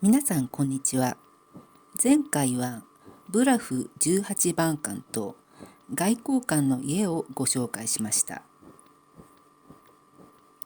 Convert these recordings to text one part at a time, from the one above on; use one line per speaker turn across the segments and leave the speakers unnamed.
皆さんこんにちは。前回はブラフ18番館と外交館の家をご紹介しました。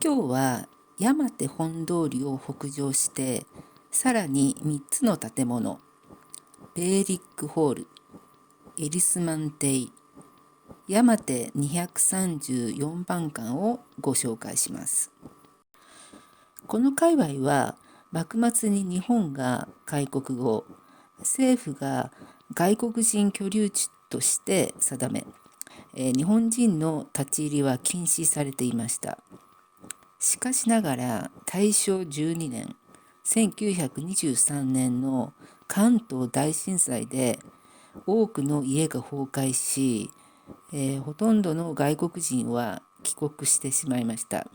今日は山手本通りを北上してさらに3つの建物、ベーリックホール、エリスマン邸、山手234番館をご紹介します。この界隈は幕末に日本が開国後、政府が外国人居留地として定め、日本人の立ち入りは禁止されていました。しかしながら大正12年1923年の関東大震災で多くの家が崩壊し、ほとんどの外国人は帰国してしまいました。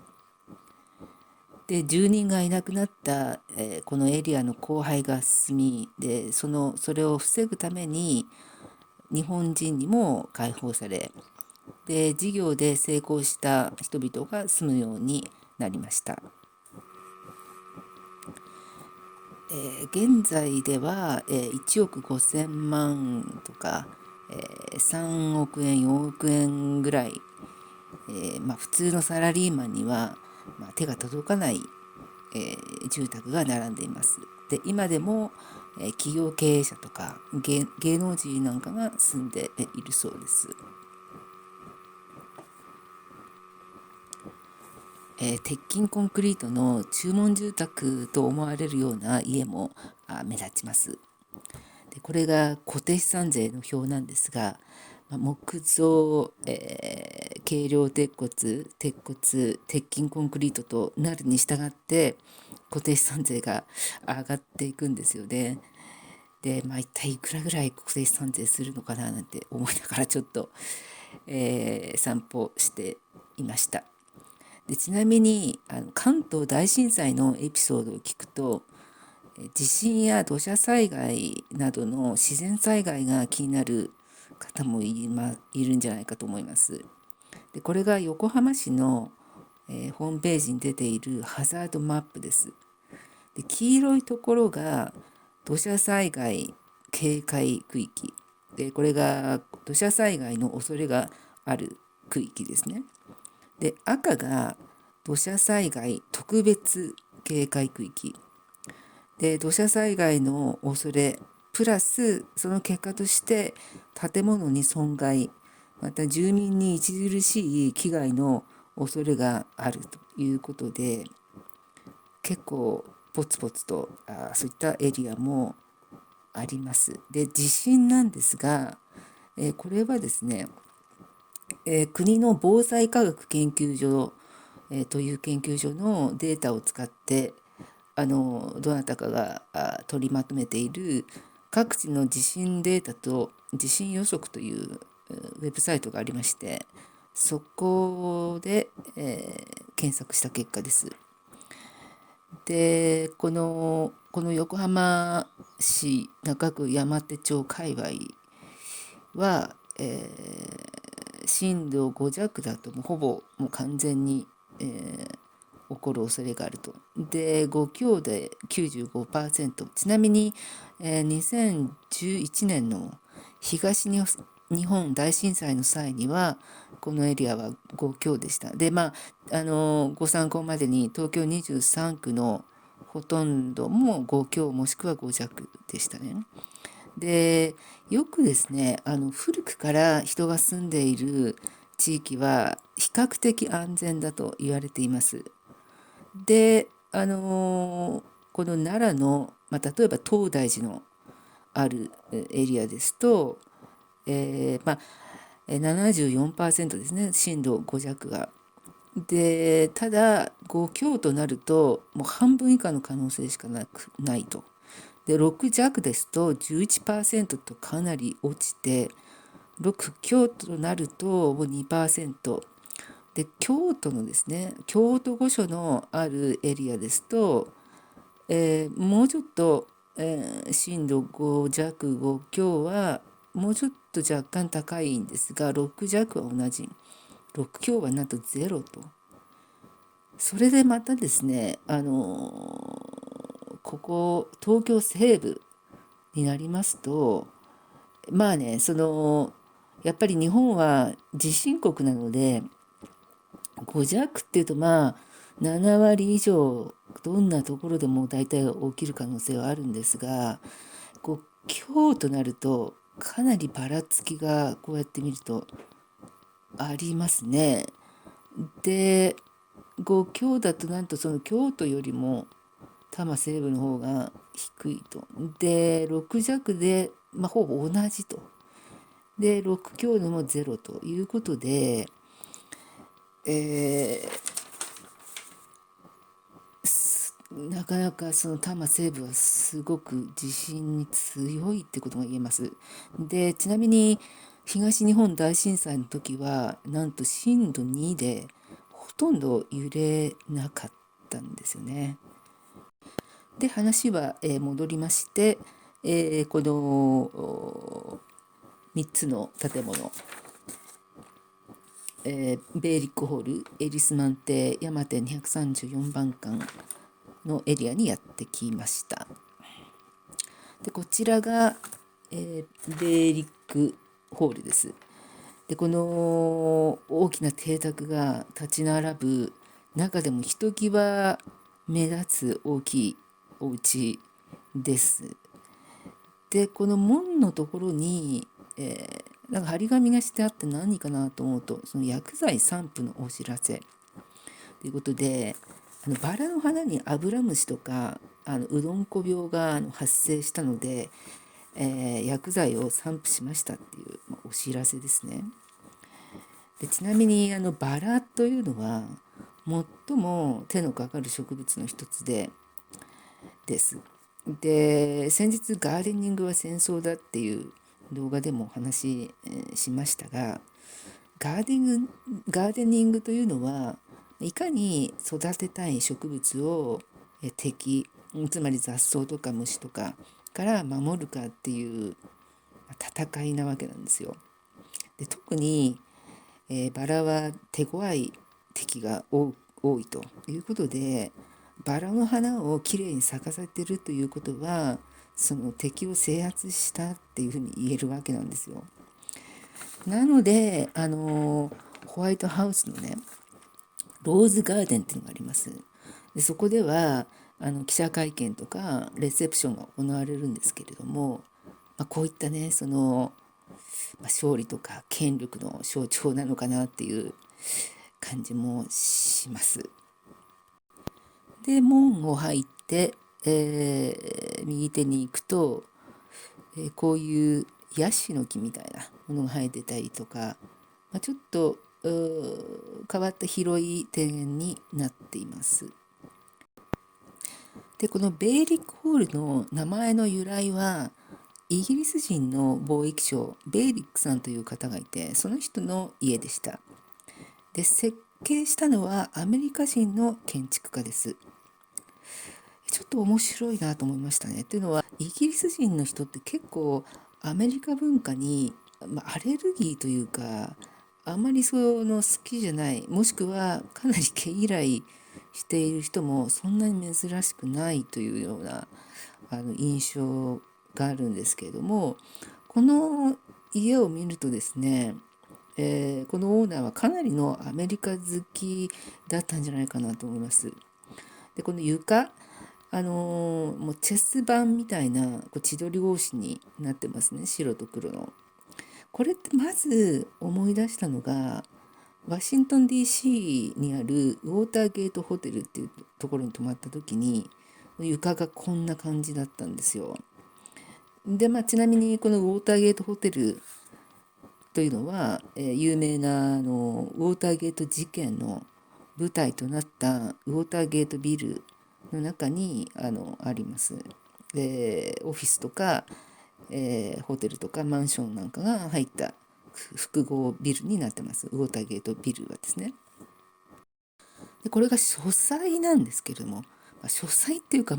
で住人がいなくなった、このエリアの荒廃が進みでそれを防ぐために日本人にも解放されで事業で成功した人々が住むようになりました。現在では、1億5,000万とか、3億円4億円ぐらい、普通のサラリーマンには、手が届かない、住宅が並んでいます。で今でも、企業経営者とか芸能人なんかが住んでいるそうです。鉄筋コンクリートの注文住宅と思われるような家も目立ちます。でこれが固定資産税の表なんですが、木造、軽量鉄筋コンクリートとなるに従って固定資産税が上がっていくんですよね。で、一体いくらぐらい固定資産税するのかななんて思いながらちょっと、散歩していました。でちなみに関東大震災のエピソードを聞くと地震や土砂災害などの自然災害が気になる方もいるんじゃないかと思います。でこれが横浜市の、ホームページに出ているハザードマップです。で黄色いところが土砂災害警戒区域でこれが土砂災害の恐れがある区域ですね。で赤が土砂災害特別警戒区域で土砂災害の恐れプラスその結果として建物に損害また住民に著しい危害の恐れがあるということで結構ポツポツとそういったエリアもあります。で地震なんですが、これはですね、国の防災科学研究所、という研究所のデータを使ってどなたかが取りまとめている各地の地震データと地震予測というウェブサイトがありましてそこで、検索した結果です。でこの横浜市中区山手町界隈は、震度5弱だとほぼもう完全に、起こる恐れがあると。で5強で 95%。ちなみに、2011年の東日本大震災の際にはこのエリアは5強でした。でご参考までに東京23区のほとんども5強もしくは5弱でしたね。でよくですね古くから人が住んでいる地域は比較的安全だと言われています。でこの奈良の、例えば東大寺のあるエリアですと、74%ですね震度5弱が。でただ5強となるともう半分以下の可能性しかないと。で6弱ですと 11% とかなり落ちて6強となるともう 2%で京都のですね京都御所のあるエリアですと、もうちょっと、震度5弱5強はもうちょっと若干高いんですが6弱は同じ6強はなんと0と。それでまたですねここ東京西部になりますと、まあね、やっぱり日本は地震国なので、5弱っていうとまあ7割以上どんなところでも大体起きる可能性はあるんですが、今日となるとかなりばらつきがこうやって見るとありますね。で、今日だとなんとその京都よりも多摩西部の方が低いと。で、6弱で、ほぼ同じと。で、6強でもゼロということで、えなかなかその多摩西部はすごく地震に強いってことが言えます。で、ちなみに東日本大震災の時はなんと震度2でほとんど揺れなかったんですよね。で、話は戻りまして、この3つの建物、ベーリックホール、エリスマン邸、山手234番館のエリアにやってきました。で、こちらが、ベーリックホールです。で、この大きな邸宅が立ち並ぶ中でもひときわ目立つ大きいお家です。で、この門のところに、なんか張り紙がしてあって何かなと思うと、その薬剤散布のお知らせということで、バラの花にアブラムシとかうどんこ病が発生したので、薬剤を散布しましたっていう、お知らせですね。で、ちなみにバラというのは最も手のかかる植物の一つです。で、先日ガーデニングは戦争だっていう動画でもお話ししましたが、ガーデニングというのはいかに育てたい植物を敵、つまり雑草とか虫とかから守るかっていう戦いなわけなんですよ。で、特に、バラは手強い敵が多いということで、バラの花をきれいに咲かせてるということはその敵を制圧したっていうふうに言えるわけなんですよ。なのでホワイトハウスのねローズガーデンっていうのがあります。で、そこでは記者会見とかレセプションが行われるんですけれども、こういったね勝利とか権力の象徴なのかなっていう感じもします。で、門を入って、右手に行くと、こういうヤシの木みたいなものが生えてたりとか、ちょっと変わった広い庭園になっています。で、このベーリックホールの名前の由来はイギリス人の貿易商ベーリックさんという方がいて、その人の家でした。で、設計したのはアメリカ人の建築家です。ちょっと面白いなと思いましたね。というのはイギリス人の人って結構アメリカ文化に、アレルギーというかあんまり好きじゃない、もしくはかなり毛嫌いしている人もそんなに珍しくないというような印象があるんですけれども、この家を見るとですね、このオーナーはかなりのアメリカ好きだったんじゃないかなと思います。で、この床、もうチェス盤みたいな千鳥格子になってますね、白と黒の。これってまず思い出したのがワシントン DC にあるウォーターゲートホテルっていうところに泊まった時に床がこんな感じだったんですよ。で、ちなみにこのウォーターゲートホテルというのは、有名なウォーターゲート事件の舞台となったウォーターゲートビルの中にあります。で、オフィスとか、ホテルとかマンションなんかが入った複合ビルになってます。ウォーターゲートビルはですね。で、これが書斎なんですけれども、書斎っていうか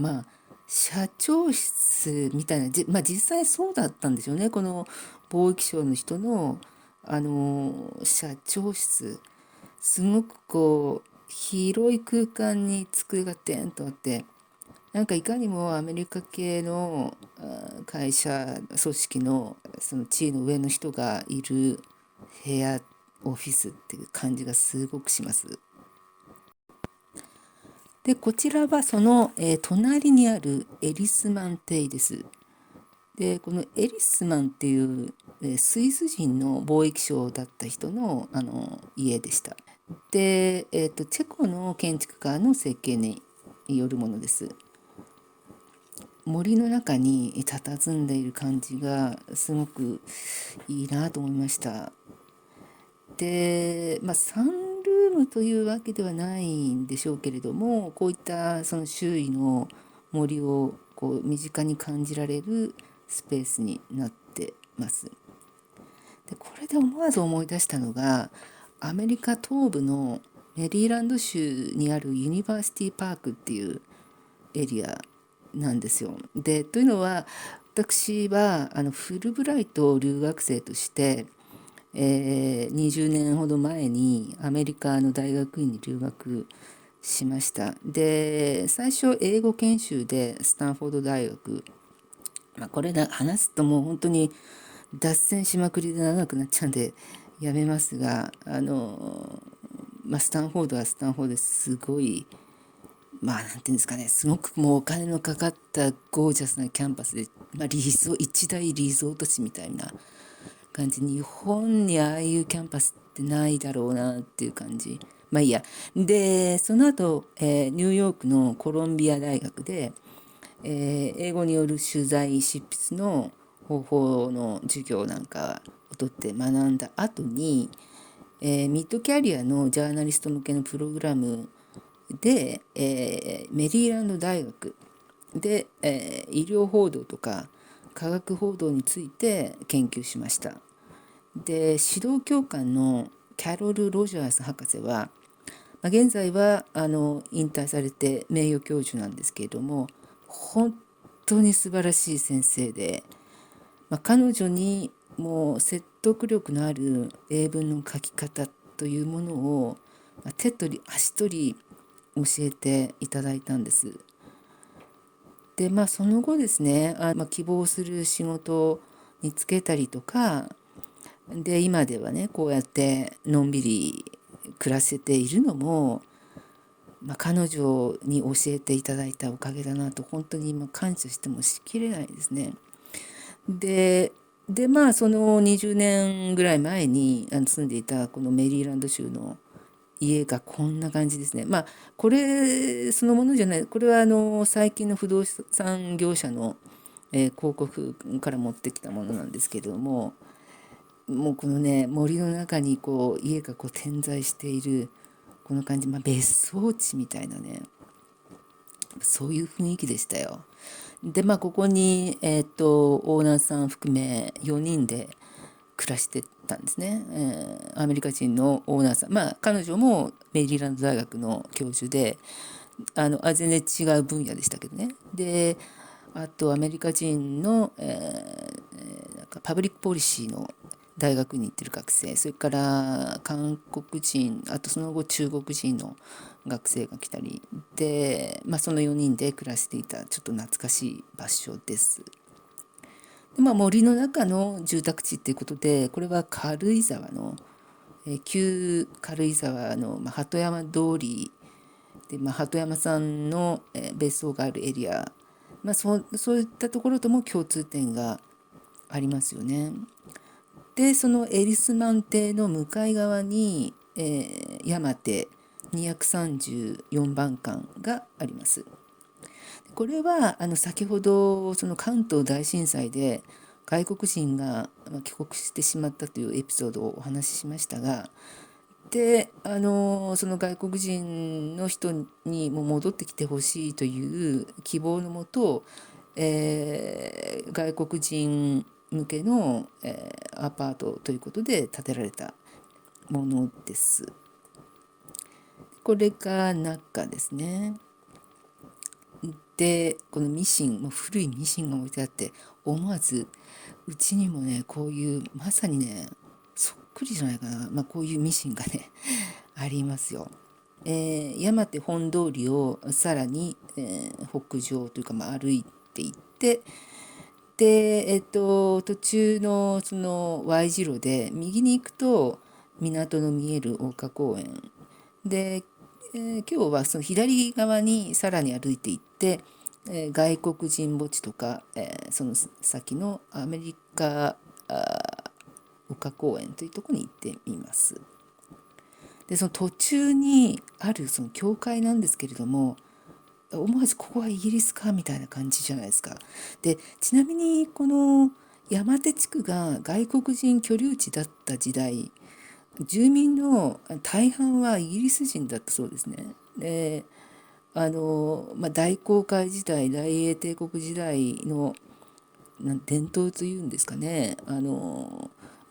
社長室みたいな、実際そうだったんですよね。この貿易商の人の社長室、すごく広い空間に机がデンとあって、なんかいかにもアメリカ系の会社組織のその地位の上の人がいる部屋オフィスっていう感じがすごくします。でこちらはその、隣にあるエリスマン邸です。でこのエリスマンっていう、スイス人の貿易商だった人の、家でした。で、チェコの建築家の設計によるものです。森の中に佇んでいる感じがすごくいいなと思いました。で、サンルームというわけではないんでしょうけれども、こういったその周囲の森をこう身近に感じられるスペースになってます。でこれで思わず思い出したのが、アメリカ東部のメリーランド州にあるユニバーシティパークっていうエリアなんですよ。でというのは、私はフルブライト留学生として、20年ほど前にアメリカの大学院に留学しました。で最初英語研修でスタンフォード大学、これ話すともう本当に脱線しまくりで長くなっちゃうんでやめますが、スタンフォードはスタンフォードですごい、なんていうんですかね、すごくもうお金のかかったゴージャスなキャンパスで、一大リゾート地みたいな感じ。日本にああいうキャンパスってないだろうなっていう感じ。まあいいや。でその後、ニューヨークのコロンビア大学で、英語による取材執筆の方法の授業なんかを取って学んだ後に、ミッドキャリアのジャーナリスト向けのプログラムで、メリーランド大学で、医療報道とか科学報道について研究しました。で指導教官のキャロル・ロジャース博士は、現在は引退されて名誉教授なんですけれども、本当に素晴らしい先生で、彼女にもう説得力のある英文の書き方というものを、手取り足取り教えていただいたんです。でその後ですね、希望する仕事に就けたりとかで、今ではねこうやってのんびり暮らせているのも、彼女に教えていただいたおかげだなと本当に今感謝してもしきれないですね。でその20年ぐらい前に住んでいたこのメリーランド州の家がこんな感じですね。これそのものじゃない、これは最近の不動産業者の、広告から持ってきたものなんですけれども、もうこのね森の中にこう家がこう点在しているこの感じ、別荘地みたいなね、そういう雰囲気でしたよ。でここに、オーナーさん含め4人で暮らしてたんですね。アメリカ人のオーナーさん、彼女もメリーランド大学の教授で、全然違う分野でしたけどね。であとアメリカ人の、なんかパブリックポリシーの大学に行ってる学生、それから韓国人、あとその後中国人の学生が来たりで、その4人で暮らしていたちょっと懐かしい場所です。で、森の中の住宅地っていうことで、これは軽井沢の、旧軽井沢の、鳩山通りで、鳩山さんの、別荘があるエリア、そういったところとも共通点がありますよね。でそのエリスマン邸の向かい側に、山手234番館があります。これは先ほどその関東大震災で外国人が帰国してしまったというエピソードをお話ししましたが、でその外国人の人にも戻ってきてほしいという希望のもと、外国人向けの、アパートということで建てられたものです。これが中ですね。でこのミシン、もう古いミシンが置いてあって、思わずうちにもねこういうまさにねそっくりじゃないかな、こういうミシンがねありますよ。山手本通りをさらに、北上というか、歩いていって、で、途中のその Y 字路で右に行くと港の見える大花公園で、今日はその左側にさらに歩いていって、外国人墓地とか、その先のアメリカ丘公園というところに行ってみます。でその途中にあるその教会なんですけれども、思わずここはイギリスかみたいな感じじゃないですか。でちなみにこの山手地区が外国人居留地だった時代、住民の大半はイギリス人だったそうですね。で大航海時代大英帝国時代の伝統というんですかね、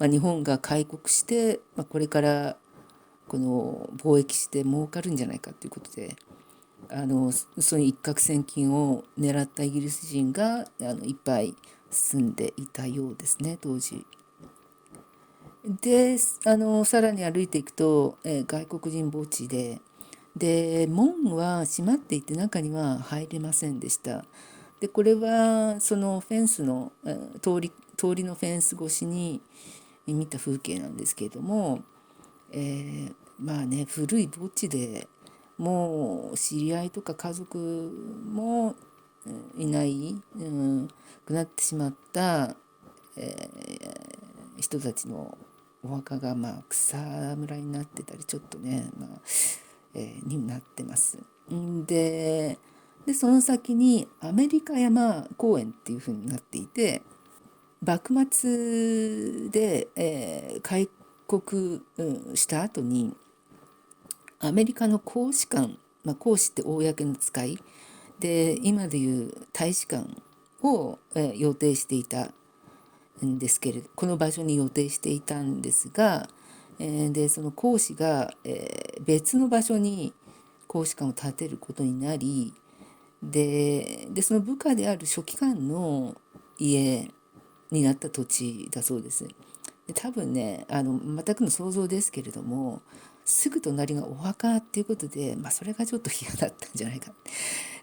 日本が開国して、これからこの貿易して儲かるんじゃないかということで、その一攫千金を狙ったイギリス人がいっぱい住んでいたようですね、当時。でさらに歩いていくと、外国人墓地で門は閉まっていて中には入れませんでした。でこれはそのフェンスの、通りのフェンス越しに見た風景なんですけれども、古い墓地でもう知り合いとか家族もいない、くなってしまった、人たちのお墓が草むらになってたりちょっとね、になってます。でその先にアメリカ山公園っていう風になっていて、幕末で、開国、した後にアメリカの公使館、公使って公の使いで今でいう大使館を、予定していたんですけれど、この場所に予定していたんですが、でその公使が、別の場所に公使館を建てることになり、でその部下である書記官の家になった土地だそうです。で多分ね全くの想像ですけれども、すぐ隣がお墓っていうことで、それがちょっと嫌だったんじゃないか。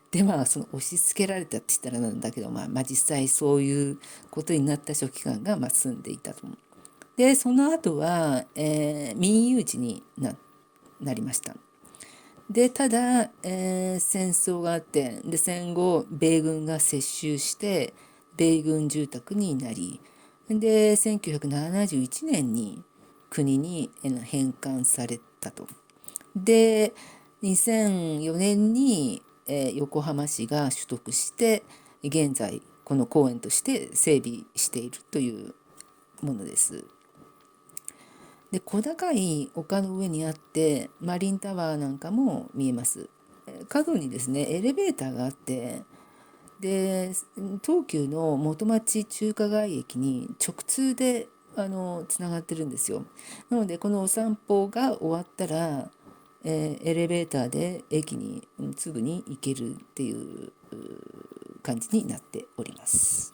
でその押し付けられたって言ったらなんだけど、実際そういうことになった書記官が住んでいたと思う。でその後は、民有地になりました。でただ、戦争があってで戦後米軍が接収して米軍住宅になり、で1971年に国に返還されたと。で2004年に、横浜市が取得して現在この公園として整備しているというものです。で小高い丘の上にあってマリンタワーなんかも見えます。角にですねエレベーターがあって、で東急の元町中華街駅に直通でつながってるんですよ。なのでこのお散歩が終わったら、エレベーターで駅にすぐに行けるっていう感じになっております。